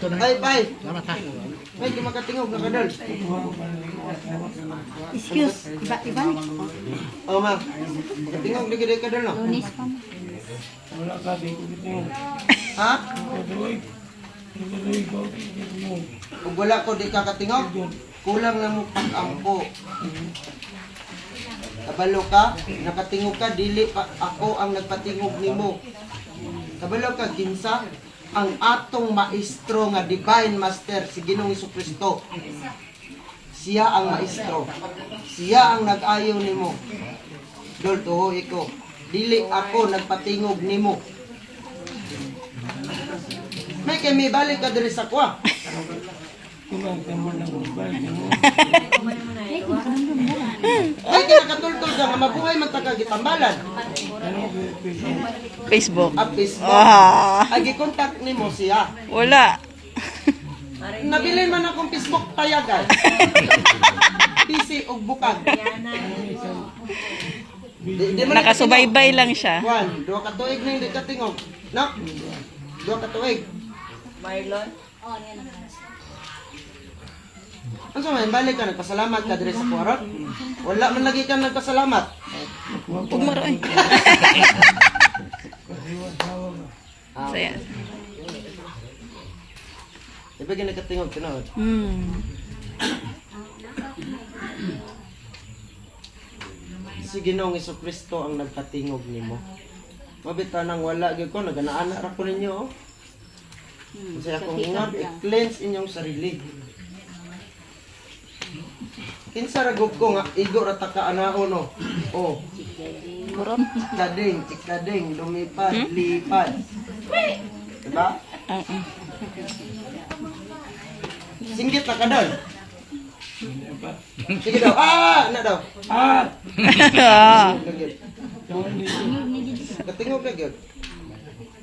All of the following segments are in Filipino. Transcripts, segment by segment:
Ay, pay. May di makatingog na kadol. Excuse, ibalik ko. Oh, ma'am. Makatingog di gid kadol no. Lunis pa. Wala ka, di ko kitingog. Ha? Kaduig. Kaduig ko, kitingog. Ug wala ko di ka katingog. Kulang na mo pag-ampo. Kabalo ka, nakatingog ka, dili pa ako ang nagpatingog nimo. Kabalo ka, kinsa ang atong maestro nga divine master si Ginoong Jesucristo. Siya ang maestro. Siya ang nag-ayo nimo. Dol tuhoy ko. Dili ako nagpatingog nimo. May kami balik ka diri sa kwa. Kumang tamo ng ubay. Ay kinakatultol ka nga mabuhay man ta ka gitambalan. Facebook. Ang Facebook. Ah, Ay gi-contact nimo siya. wala. Nabilin man akong Facebook tayagan. PC og bukag. Di man Nakasubaybay lang siya. Juan, duha ka tuig na hindi ka tingog. No? Duha ka tuig. Marlon? Ano sa man, balik ka, nagpasalamat ka diri sa kuwarot? Wala man lagi ka nagpasalamat. Huwag maroon. Saya. Ibigay nagkatingog, tinawad. Si Ginoong Jesucristo ang nagpatingog nimo. Mabita nang wala gyud ko, naganaan ra ko ninyo. Oh. Kasi akong ingat, i-cleanse inyong sarili. Kinsa ragog ko nga igo ra ta ka anaon no. Oh. Kuron. Chikading, lumipad, lipad. Diba? Singgit na ka doon. Sige daw. Na daw. Kagid. Katingog na gyud.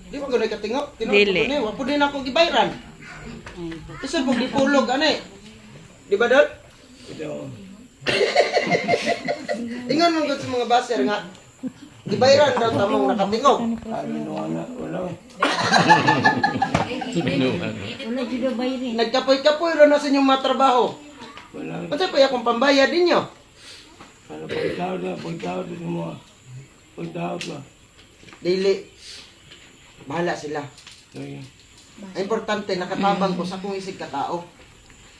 Di ba gano'y katingog? Dili. Wa po din ako gibayran. Kasi pag dipulog, ani. Di ba doon? Ingon mo sa mga baser nga, gibayran daw tamong nakatingog. Wala. Wala judo bayrin. Nagkapoy-kapoy ron na sa inyong mga trabaho. Wala. Kasi pa akong pambayad ninyo. Ano pagtawad na semua. Pagtawad ba? Dili. Bahala sila. Sige. Ang importante, nakatabang ko sa kung isig katao.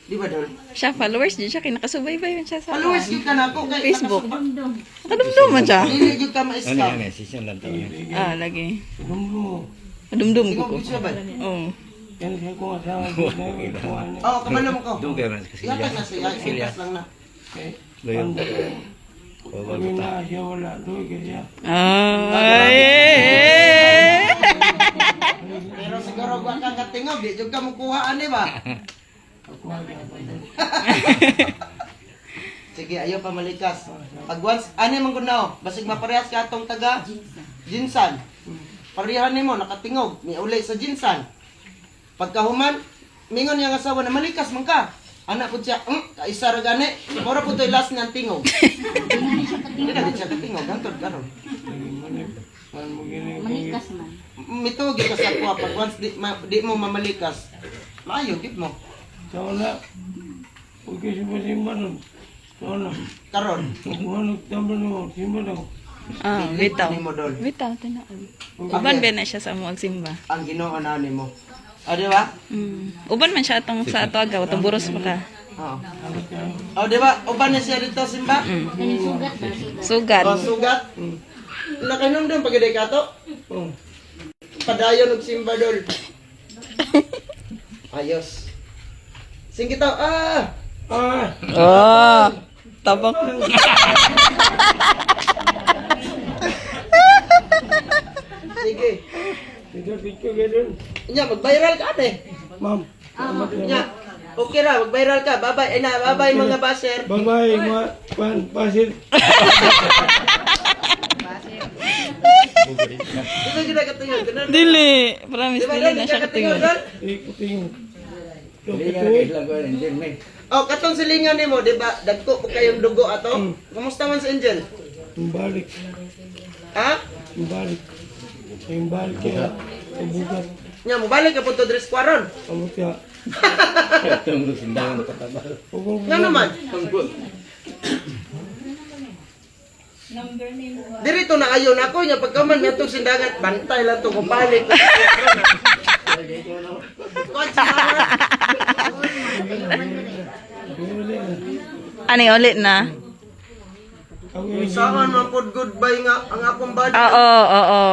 Di ba, Dol? Siya, followers din siya. Kinakasubaybay man siya sa Followers yun ka na ako. Kay Facebook. Nakadumdum man siya. Dili yun ka ma-scout. Lagi. Dumdum mo. Madumdum ko Tingog ko. yun siya ba? Oo. Yan siya kung asawa ko na ikuhan niya. Oo, kabalo mo ko. Doon kayo na kasi Yata na siya. Ipas lang na. Okay. Loyal. Sabi na siya wala. Doy ka siya. Ay. Pero siguro huwag kang katingog. Di yung ka mukuhaan, di ba? Sige, ayaw pa malikas. Pag once, ano man kunaw? Basig maparehas ka atong taga Jinsan. Parehan nimo nakatingog, ni uli sa Jinsan. Pagkahuman, mingon yang asawa na malikas man ka. Anak po siya, kaisa ra gani. Mura po to'y last niyang tingog. Hindi na siya katingog, hantod karon. Manikas man. Mitugi ka sa kuha, pag once di mo mamalikas, maayo, gip mo. Sa wala. Huwag kayo simba nun. Sa wala. Karon, Kung nagtambal mo, simba daw. Bitaw. ni mo dol. Bitaw, tinaan. Uban ba na siya sa mo simba? Ang Ginoo na nimo. O, di ba? Uban man siya atong sa ato agaw, atong buros pa ka. Oo. O, di ba? Uban na siya dito, Simba? Kaning sugat ba? Sugat. O, sugat? Nakainom doon pag ka to? Oh. Padayon og Simba, dol. Ayos. Sing kita, Oh. Tabak. Sige. Picture kayo dun. Nya, mag-viral ka, ate. Ma'am. Salamat na. Nya, okay ra, mag-viral ka. Bye-bye, bye-bye mga baser. Bye-bye, mga pasit. Di ba kita katingog? Ganun. Dili. Promise, Di ba, dili dol? na Di siya ka katingog, katingog. dol? Ikuting. Oh, katong silingan nimo, di ba? Dagko po kayong dugo ato. Kumusta man sa Angel? Balik. Ha? Balik. Yung balik kaya. Tubugat. Nya mo balik ka punto dres kwaron. Abot ka. Tunggu sindangan pataba. Pukul Nga naman. Dirito na ayon ako nya pagkaman nga tong sindangan bantay lang to kung balik. Kuan sa mga. Ani ulit na? Saan man pod goodbye nga ang akong body. Oo.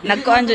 Nagkuan